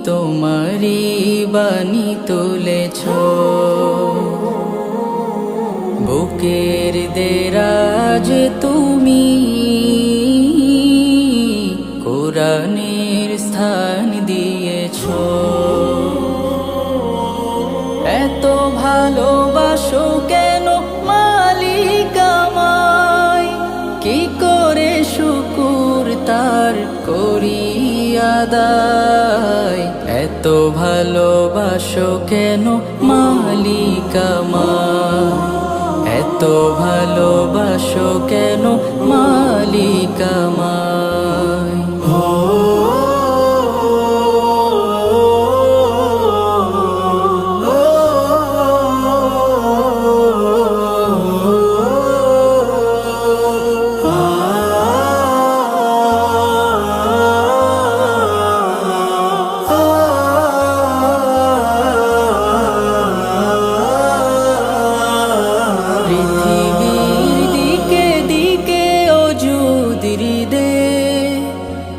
তোমারি বাণী তুলেছ, বুকের দেরাজ তুমি কোরআনের স্থান দিয়েছ। এত ভালোবাসো কেন মালিক আমায়, কি করে শুকুর তার করি আদায়। এত ভালোবাসো কেন মালিক আমায়, এত ভালোবাসো কেন মালিক আমায়।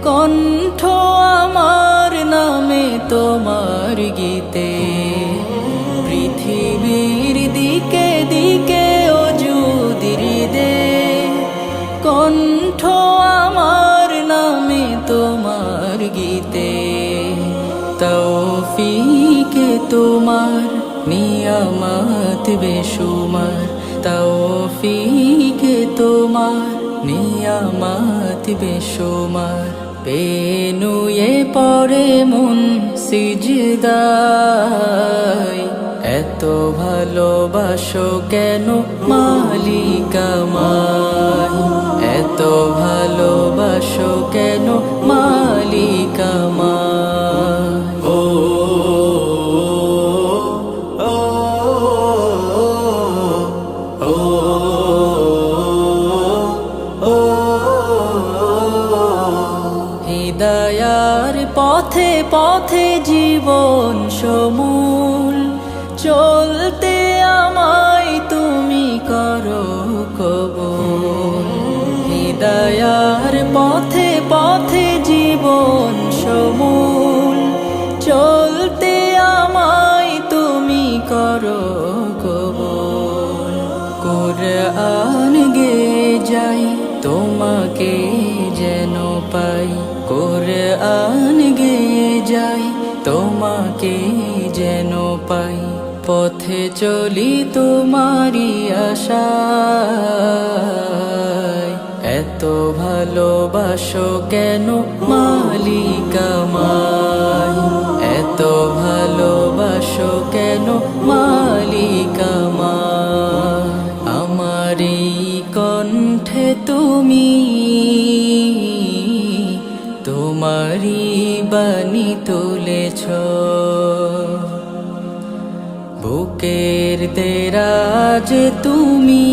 কণ্ঠ আমার নামে তোমার গীতে, পৃথিবীর দিকে দিকে ওজুদির দে। কণ্ঠ আমার নামে তোমার গীতে, তৌফিকে তোমার নিয়ামত বেশুমার। তৌফিকে তোমার নিয়ামত বেশুমার। পেনুয়ে পড়ে মন সিজদায়, এত ভালোবাসো কেন মালিক আমায়, এত ভালোবাসো কেন মালিক আমায়। ও হিদায়ার পথে পথে জীবন সমূল, চলতে আমায় তুমি করো কবুল। হিদায়ার পথে পথে জীবন সমূল, চলতে আমায় তুমি করো কবুল। কুরআন গে যাই তোমাকে যেন পাই, কুরআন গে যাই তোমাকে যেন পাই। পথে চলি তোমারি আশায়, এত ভালোবাসো কেন মালিক আমায়, এত ভালোবাসো কেন মালিক আমায়। আমারি কণ্ঠে তুমি তোমারি বাণী তুলেছ, বুকের দেরাজ তুমি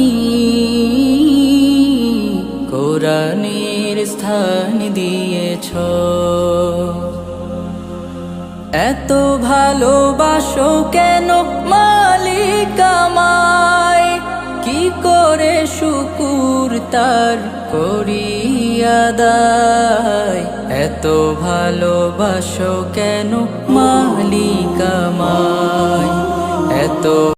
কোরআনের স্থান দিয়েছ। এত ভালোবাসো কেন মালিক আমায়, কি করে শুকুর তার করি আদায়। এত ভালোবাসো কেন মালিক আমায়, এত